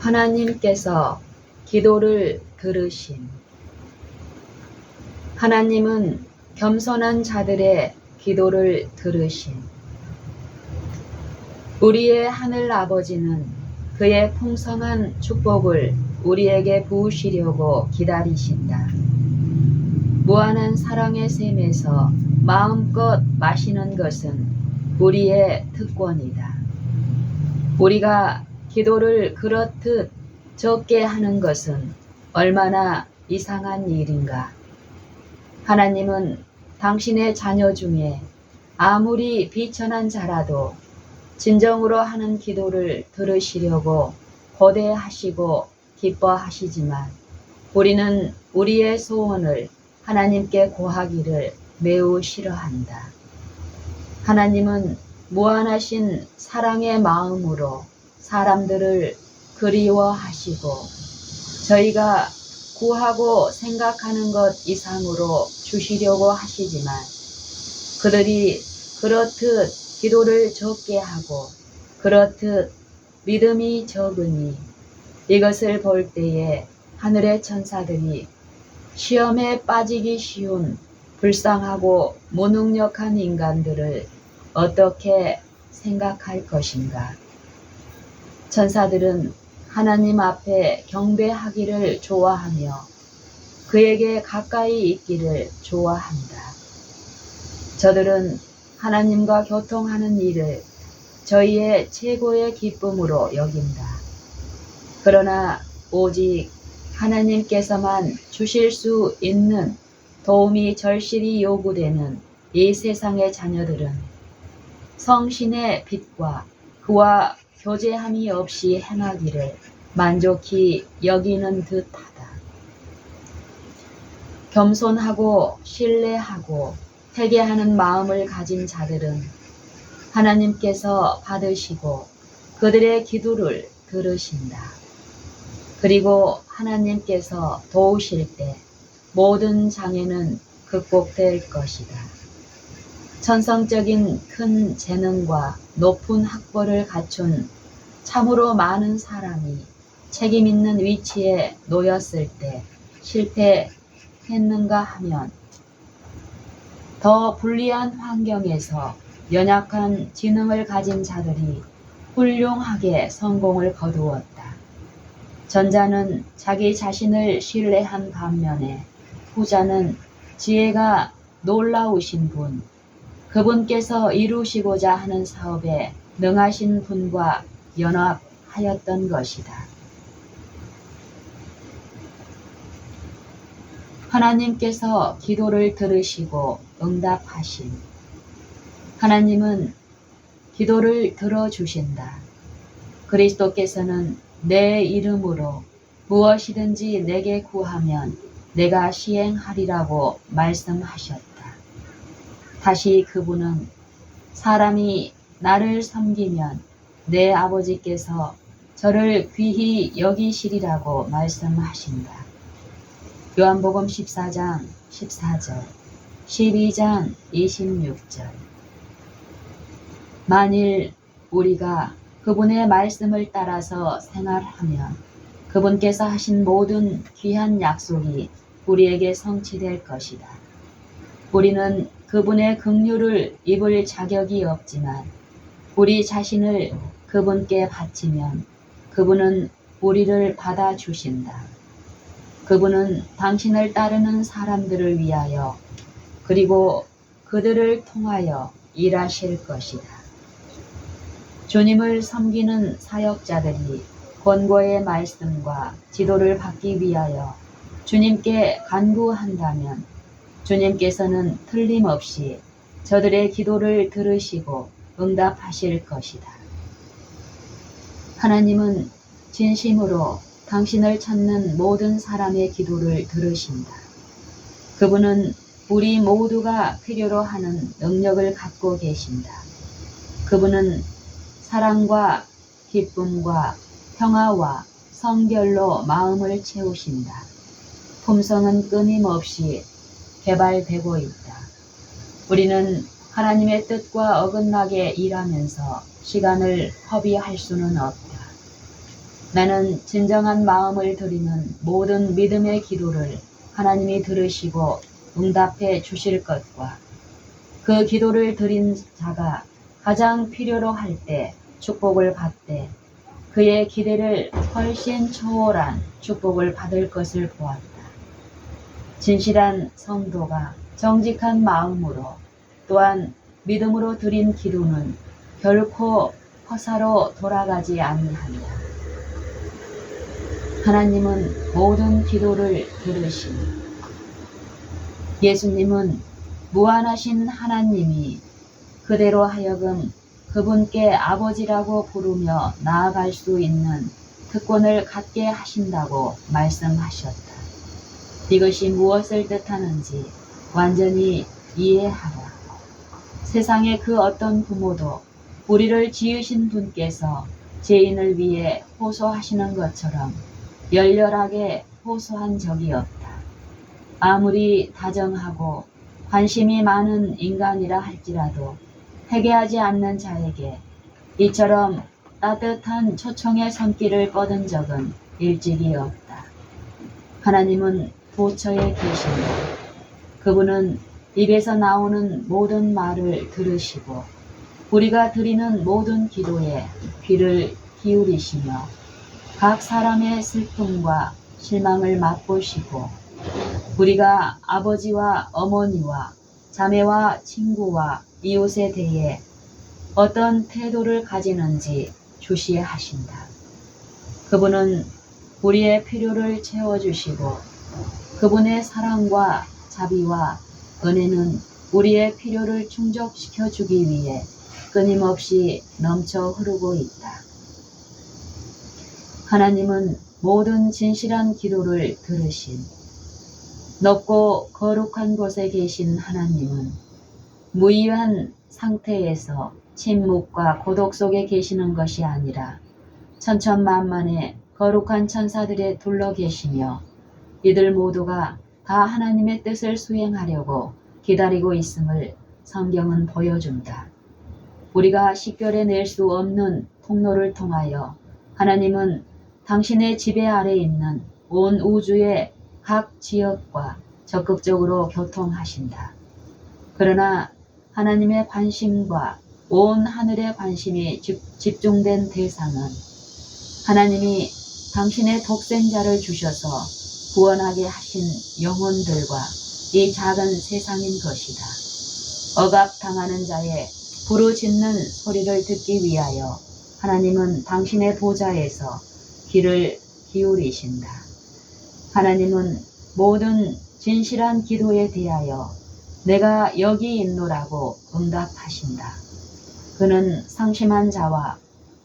하나님께서 기도를 들으심. 하나님은 겸손한 자들의 기도를 들으심. 우리의 하늘 아버지는 그의 풍성한 축복을 우리에게 부으시려고 기다리신다. 무한한 사랑의 샘에서 마음껏 마시는 것은 우리의 특권이다. 우리가 기도를 그렇듯 적게 하는 것은 얼마나 이상한 일인가. 하나님은 당신의 자녀 중에 아무리 비천한 자라도 진정으로 하는 기도를 들으시려고 고대하시고 기뻐하시지만 우리는 우리의 소원을 하나님께 고하기를 매우 싫어한다. 하나님은 무한하신 사랑의 마음으로 사람들을 그리워하시고 저희가 구하고 생각하는 것 이상으로 주시려고 하시지만 그들이 그렇듯 기도를 적게 하고 그렇듯 믿음이 적으니 이것을 볼 때에 하늘의 천사들이 시험에 빠지기 쉬운 불쌍하고 무능력한 인간들을 어떻게 생각할 것인가. 천사들은 하나님 앞에 경배하기를 좋아하며 그에게 가까이 있기를 좋아한다. 저들은 하나님과 교통하는 일을 저희의 최고의 기쁨으로 여긴다. 그러나 오직 하나님께서만 주실 수 있는 도움이 절실히 요구되는 이 세상의 자녀들은 성신의 빛과 그와 교제함이 없이 행하기를 만족히 여기는 듯하다. 겸손하고 신뢰하고 회개하는 마음을 가진 자들은 하나님께서 받으시고 그들의 기도를 들으신다. 그리고 하나님께서 도우실 때 모든 장애는 극복될 것이다. 천성적인 큰 재능과 높은 학벌을 갖춘 참으로 많은 사람이 책임 있는 위치에 놓였을 때 실패했는가 하면 더 불리한 환경에서 연약한 지능을 가진 자들이 훌륭하게 성공을 거두었다. 전자는 자기 자신을 신뢰한 반면에 후자는 지혜가 놀라우신 분, 그분께서 이루시고자 하는 사업에 능하신 분과 연합하였던 것이다. 하나님께서 기도를 들으시고 응답하심. 하나님은 기도를 들어주신다. 그리스도께서는 내 이름으로 무엇이든지 내게 구하면 내가 시행하리라고 말씀하셨다. 다시 그분은 사람이 나를 섬기면 내 아버지께서 저를 귀히 여기시리라고 말씀하신다. 요한복음 14장 14절, 12장 26절. 만일 우리가 그분의 말씀을 따라서 생활하면 그분께서 하신 모든 귀한 약속이 우리에게 성취될 것이다. 우리는 그분의 긍휼을 입을 자격이 없지만 우리 자신을 그분께 바치면 그분은 우리를 받아주신다. 그분은 당신을 따르는 사람들을 위하여 그리고 그들을 통하여 일하실 것이다. 주님을 섬기는 사역자들이 권고의 말씀과 지도를 받기 위하여 주님께 간구한다면 주님께서는 틀림없이 저들의 기도를 들으시고 응답하실 것이다. 하나님은 진심으로 당신을 찾는 모든 사람의 기도를 들으신다. 그분은 우리 모두가 필요로 하는 능력을 갖고 계신다. 그분은 사랑과 기쁨과 평화와 성결로 마음을 채우신다. 품성은 끊임없이 개발되고 있다. 우리는 하나님의 뜻과 어긋나게 일하면서 시간을 허비할 수는 없다. 나는 진정한 마음을 드리는 모든 믿음의 기도를 하나님이 들으시고 응답해 주실 것과 그 기도를 드린 자가 가장 필요로 할 때 축복을 받되 그의 기대를 훨씬 초월한 축복을 받을 것을 보았다. 진실한 성도가 정직한 마음으로 또한 믿음으로 드린 기도는 결코 허사로 돌아가지 아니한다. 하나님은 모든 기도를 들으시니 예수님은 무한하신 하나님이 그대로 하여금 그분께 아버지라고 부르며 나아갈 수 있는 특권을 갖게 하신다고 말씀하셨다. 이것이 무엇을 뜻하는지 완전히 이해하라. 세상의 그 어떤 부모도 우리를 지으신 분께서 죄인을 위해 호소하시는 것처럼 열렬하게 호소한 적이 없다. 아무리 다정하고 관심이 많은 인간이라 할지라도 회개하지 않는 자에게 이처럼 따뜻한 초청의 손길을 뻗은 적은 일찍이 없다. 하나님은 도처에 계신다. 그분은 입에서 나오는 모든 말을 들으시고 우리가 드리는 모든 기도에 귀를 기울이시며 각 사람의 슬픔과 실망을 맛보시고 우리가 아버지와 어머니와 자매와 친구와 이웃에 대해 어떤 태도를 가지는지 주시하신다. 그분은 우리의 필요를 채워주시고 그분의 사랑과 자비와 은혜는 우리의 필요를 충족시켜 주기 위해 끊임없이 넘쳐 흐르고 있다. 하나님은 모든 진실한 기도를 들으신 높고 거룩한 곳에 계신 하나님은 무의한 상태에서 침묵과 고독 속에 계시는 것이 아니라 천천만만의 거룩한 천사들에 둘러 계시며 이들 모두가 다 하나님의 뜻을 수행하려고 기다리고 있음을 성경은 보여준다. 우리가 식별해낼 수 없는 통로를 통하여 하나님은 당신의 지배 아래 있는 온 우주의 각 지역과 적극적으로 교통하신다. 그러나 하나님의 관심과 온 하늘의 관심이 집중된 대상은 하나님이 당신의 독생자를 주셔서 구원하게 하신 영혼들과 이 작은 세상인 것이다. 억압당하는 자의 부르짖는 소리를 듣기 위하여 하나님은 당신의 보좌에서 귀를 기울이신다. 하나님은 모든 진실한 기도에 대하여 내가 여기 있노라고 응답하신다. 그는 상심한 자와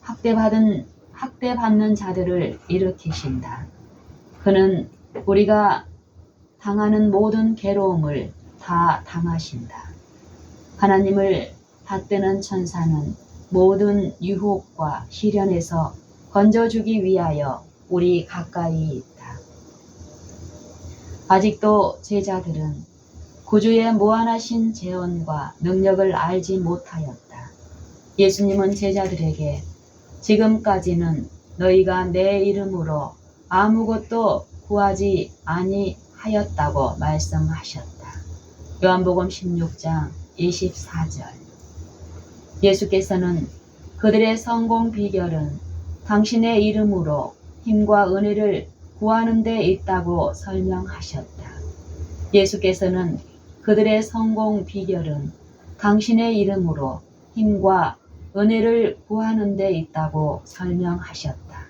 학대받는 자들을 일으키신다. 그는 우리가 당하는 모든 괴로움을 다 당하신다. 하나님을 받드는 천사는 모든 유혹과 시련에서 건져주기 위하여 우리 가까이 있다. 아직도 제자들은 구주의 무한하신 재원과 능력을 알지 못하였다. 예수님은 제자들에게 지금까지는 너희가 내 이름으로 아무것도 구하지 아니하였다고 말씀하셨다. 요한복음 16장 24절. 예수께서는 그들의 성공 비결은 당신의 이름으로 힘과 은혜를 구하는 데 있다고 설명하셨다. 예수께서는 그들의 성공 비결은 당신의 이름으로 힘과 은혜를 구하는 데 있다고 설명하셨다.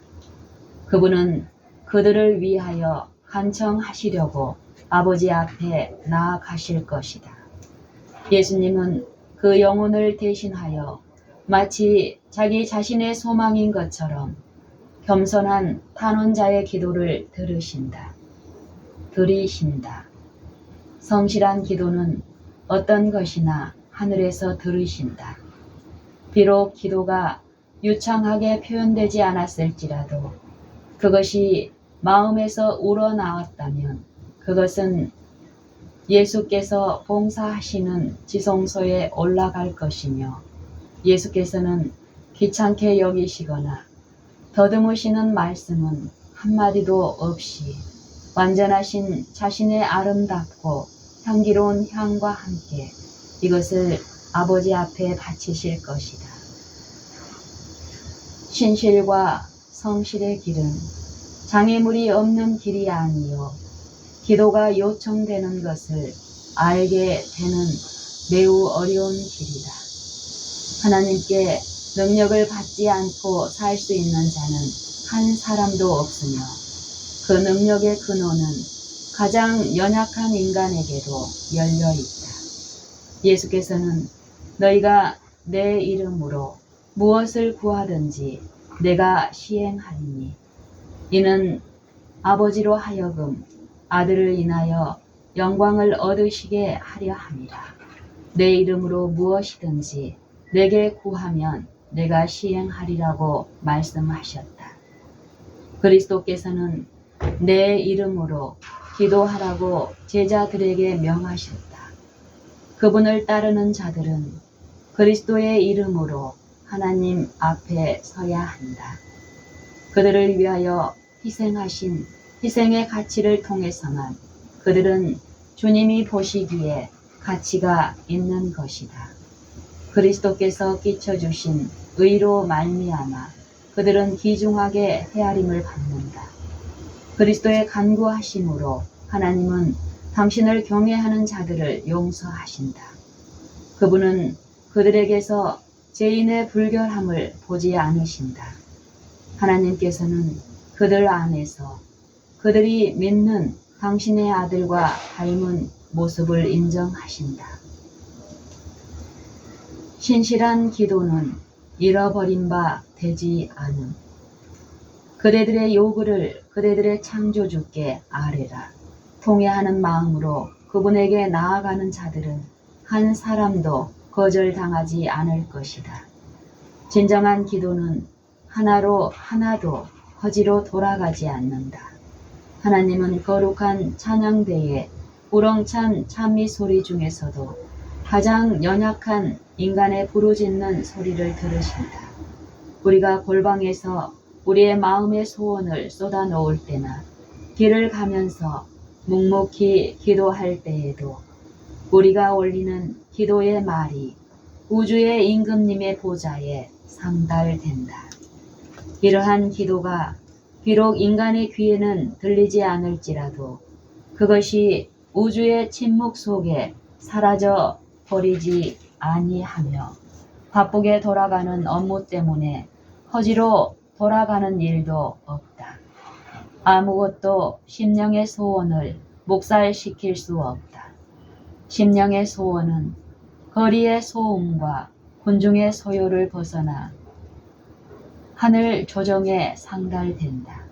그분은 그들을 위하여 간청하시려고 아버지 앞에 나아가실 것이다. 예수님은 그 영혼을 대신하여 마치 자기 자신의 소망인 것처럼 겸손한 탄원자의 기도를 들으신다. 성실한 기도는 어떤 것이나 하늘에서 들으신다. 비록 기도가 유창하게 표현되지 않았을지라도 그것이 마음에서 우러나왔다면 그것은 예수께서 봉사하시는 지성소에 올라갈 것이며 예수께서는 귀찮게 여기시거나 더듬으시는 말씀은 한마디도 없이 완전하신 자신의 아름답고 향기로운 향과 함께 이것을 아버지 앞에 바치실 것이다. 신실과 성실의 길은 장애물이 없는 길이 아니요 기도가 요청되는 것을 알게 되는 매우 어려운 길이다. 하나님께 능력을 받지 않고 살 수 있는 자는 한 사람도 없으며 그 능력의 근원은 가장 연약한 인간에게도 열려 있다. 예수께서는 너희가 내 이름으로 무엇을 구하든지 내가 시행하리니 이는 아버지로 하여금 아들을 인하여 영광을 얻으시게 하려 함이라. 내 이름으로 무엇이든지 내게 구하면 내가 시행하리라고 말씀하셨다. 그리스도께서는 내 이름으로 기도하라고 제자들에게 명하셨다. 그분을 따르는 자들은 그리스도의 이름으로 하나님 앞에 서야 한다. 그들을 위하여 희생하신 희생의 가치를 통해서만 그들은 주님이 보시기에 가치가 있는 것이다. 그리스도께서 끼쳐주신 의로 말미암아 그들은 귀중하게 헤아림을 받는다. 그리스도의 간구하심으로 하나님은 당신을 경외하는 자들을 용서하신다. 그분은 그들에게서 죄인의 불결함을 보지 않으신다. 하나님께서는 그들 안에서 그들이 믿는 당신의 아들과 닮은 모습을 인정하신다. 신실한 기도는 잃어버린 바 되지 않음. 그대들의 요구를 그대들의 창조주께 아뢰라. 통회하는 마음으로 그분에게 나아가는 자들은 한 사람도 거절당하지 않을 것이다. 진정한 기도는 하나로 하나도 허지로 돌아가지 않는다. 하나님은 거룩한 찬양대의 우렁찬 찬미 소리 중에서도 가장 연약한 인간의 부르짖는 소리를 들으신다. 우리가 골방에서 우리의 마음의 소원을 쏟아놓을 때나 길을 가면서 묵묵히 기도할 때에도 우리가 올리는 기도의 말이 우주의 임금님의 보좌에 상달된다. 이러한 기도가 비록 인간의 귀에는 들리지 않을지라도 그것이 우주의 침묵 속에 사라져 버리지 아니하며 바쁘게 돌아가는 업무 때문에 허지로 돌아가는 일도 없다. 아무것도 심령의 소원을 묵살시킬 수 없다. 심령의 소원은 거리의 소음과 군중의 소요를 벗어나 하늘 조정에 상달된다.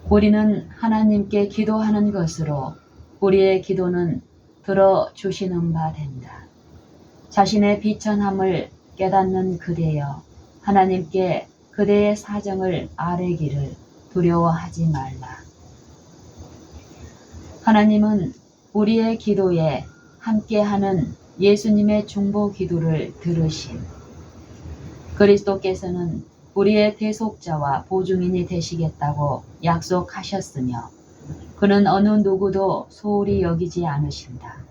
우리는 하나님께 기도하는 것으로 우리의 기도는 들어주시는 바 된다. 자신의 비천함을 깨닫는 그대여 하나님께 그대의 사정을 아뢰기를 두려워하지 말라. 하나님은 우리의 기도에 함께하는 예수님의 중보 기도를 들으심. 그리스도께서는 우리의 대속자와 보증인이 되시겠다고 약속하셨으며 그는 어느 누구도 소홀히 여기지 않으신다.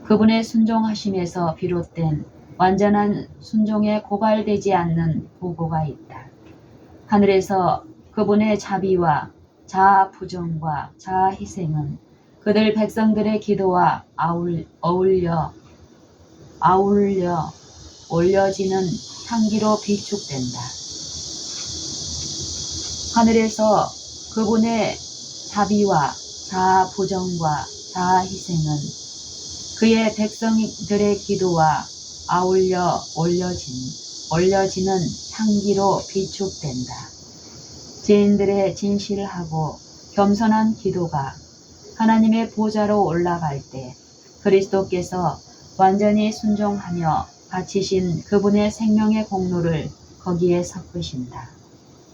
그분의 순종하심에서 비롯된 완전한 순종에 고갈되지 않는 보고가 있다. 하늘에서 그분의 자비와 자아 부정과 자아 희생은 그들 백성들의 기도와 어울려 올려지는 향기로 비축된다. 하늘에서 그분의 자비와 자아 부정과 자아 희생은 그의 백성들의 기도와 아울려 올려지는 향기로 비축된다. 죄인들의 진실하고 겸손한 기도가 하나님의 보좌로 올라갈 때 그리스도께서 완전히 순종하며 바치신 그분의 생명의 공로를 거기에 섞으신다.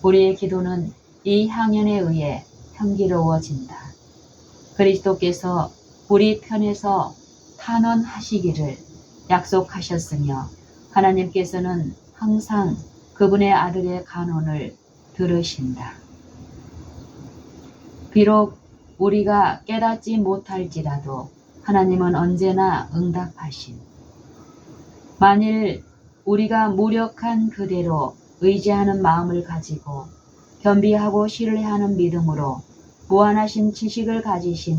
우리의 기도는 이 향연에 의해 향기로워진다. 그리스도께서 우리 편에서 탄원하시기를 약속하셨으며 하나님께서는 항상 그분의 아들의 간언을 들으신다. 비록 우리가 깨닫지 못할지라도 하나님은 언제나 응답하신, 만일 우리가 무력한 그대로 의지하는 마음을 가지고 겸비하고 신뢰하는 믿음으로 무한하신 지식을 가지신,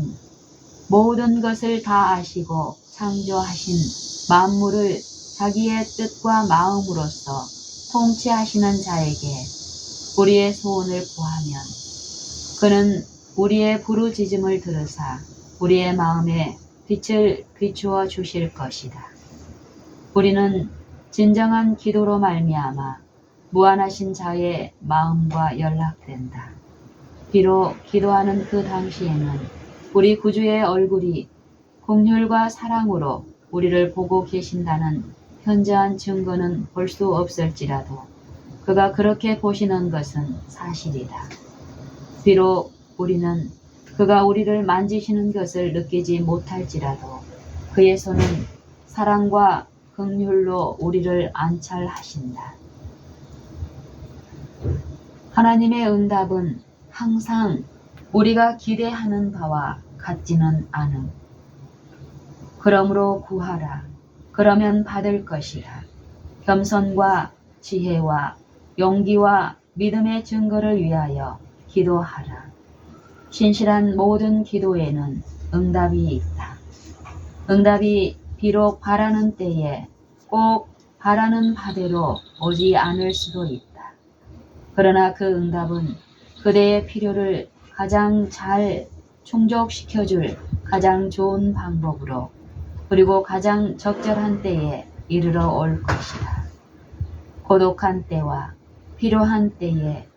모든 것을 다 아시고 창조하신 만물을 자기의 뜻과 마음으로써 통치하시는 자에게 우리의 소원을 구하면 그는 우리의 부르짖음을 들으사 우리의 마음에 빛을 비추어 주실 것이다. 우리는 진정한 기도로 말미암아 무한하신 자의 마음과 연락된다. 비록 기도하는 그 당시에는 우리 구주의 얼굴이 긍휼과 사랑으로 우리를 보고 계신다는 현저한 증거는 볼 수 없을지라도 그가 그렇게 보시는 것은 사실이다. 비록 우리는 그가 우리를 만지시는 것을 느끼지 못할지라도 그의 손은 사랑과 긍휼로 우리를 안찰하신다. 하나님의 응답은 항상 우리가 기대하는 바와 같지는 않음. 그러므로 구하라. 그러면 받을 것이라. 겸손과 지혜와 용기와 믿음의 증거를 위하여 기도하라. 신실한 모든 기도에는 응답이 있다. 응답이 비록 바라는 때에 꼭 바라는 바대로 오지 않을 수도 있다. 그러나 그 응답은 그대의 필요를 가장 잘 충족시켜줄 가장 좋은 방법으로 그리고 가장 적절한 때에 이르러 올 것이다. 고독한 때와 필요한 때에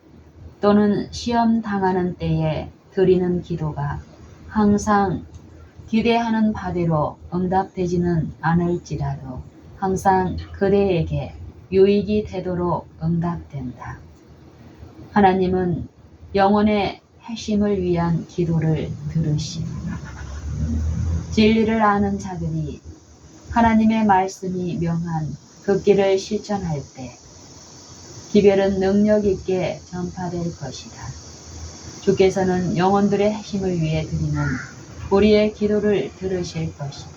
또는 시험 당하는 때에 드리는 기도가 항상 기대하는 바대로 응답되지는 않을지라도 항상 그대에게 유익이 되도록 응답된다. 하나님은 영혼의 회심을 위한 기도를 들으시고 진리를 아는 자들이 하나님의 말씀이 명한 그 길을 실천할 때 기별은 능력 있게 전파될 것이다. 주께서는 영혼들의 회심을 위해 드리는 우리의 기도를 들으실 것이다.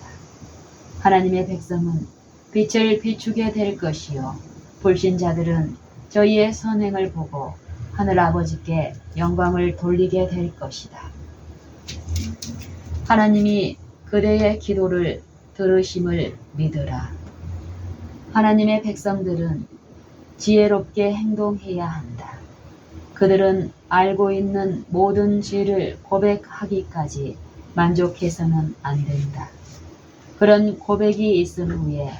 하나님의 백성은 빛을 비추게 될 것이요 불신자들은 저희의 선행을 보고 하늘 아버지께 영광을 돌리게 될 것이다. 하나님이 그대의 기도를 들으심을 믿으라. 하나님의 백성들은 지혜롭게 행동해야 한다. 그들은 알고 있는 모든 죄를 고백하기까지 만족해서는 안 된다. 그런 고백이 있은 후에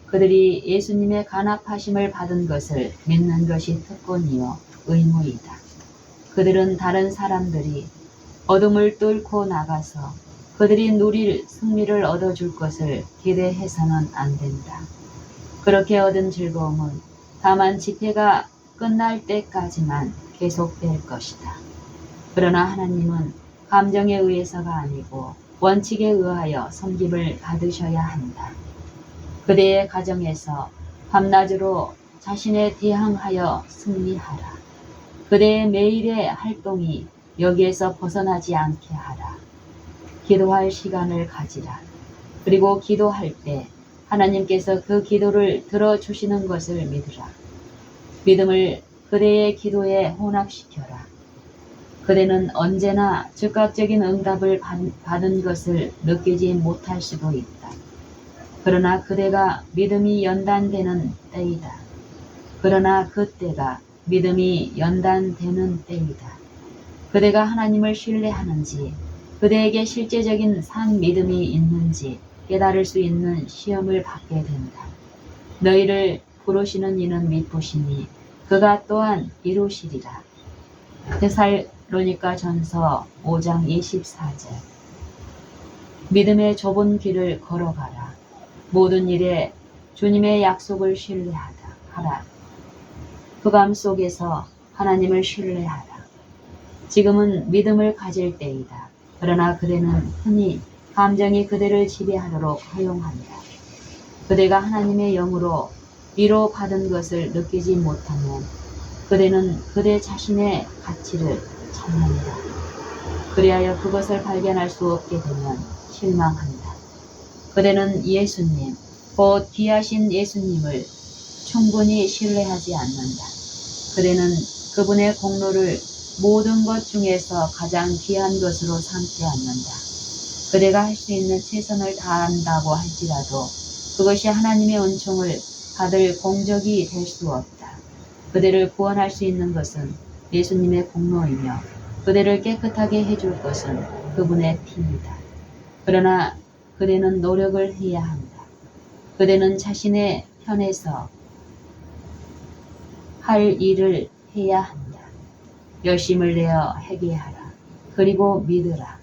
그들이 예수님의 간합하심을 받은 것을 믿는 것이 특권이요 의무이다. 그들은 다른 사람들이 어둠을 뚫고 나가서 그들이 누릴 승리를 얻어줄 것을 기대해서는 안 된다. 그렇게 얻은 즐거움은 다만 집회가 끝날 때까지만 계속될 것이다. 그러나 하나님은 감정에 의해서가 아니고 원칙에 의하여 섬김을 받으셔야 한다. 그대의 가정에서 밤낮으로 자신에 대항하여 승리하라. 그대의 매일의 활동이 여기에서 벗어나지 않게 하라. 기도할 시간을 가지라. 그리고 기도할 때 하나님께서 그 기도를 들어주시는 것을 믿으라. 믿음을 그대의 기도에 혼합시켜라. 그대는 언제나 즉각적인 응답을 받은 것을 느끼지 못할 수도 있다. 그러나 그대가 믿음이 연단되는 때이다. 그러나 그때가 믿음이 연단되는 때이다. 그대가 하나님을 신뢰하는지 그대에게 실제적인 산 믿음이 있는지 깨달을 수 있는 시험을 받게 된다. 너희를 부르시는 이는 미쁘시니 그가 또한 이루시리라. 데살로니가 전서 5장 24절. 믿음의 좁은 길을 걸어가라. 모든 일에 주님의 약속을 신뢰하라. 흑암 속에서 하나님을 신뢰하라. 지금은 믿음을 가질 때이다. 그러나 그대는 흔히 감정이 그대를 지배하도록 허용한다. 그대가 하나님의 영으로 위로 받은 것을 느끼지 못하면 그대는 그대 자신의 가치를 찾는다. 그리하여 그것을 발견할 수 없게 되면 실망한다. 그대는 예수님, 곧 귀하신 예수님을 충분히 신뢰하지 않는다. 그대는 그분의 공로를 모든 것 중에서 가장 귀한 것으로 삼지 않는다. 그대가 할 수 있는 최선을 다한다고 할지라도 그것이 하나님의 은총을 받을 공적이 될 수 없다. 그대를 구원할 수 있는 것은 예수님의 공로이며 그대를 깨끗하게 해줄 것은 그분의 피이다. 그러나 그대는 노력을 해야 한다. 그대는 자신의 편에서 할 일을 해야 한다. 열심을 내어 회개하라. 그리고 믿으라.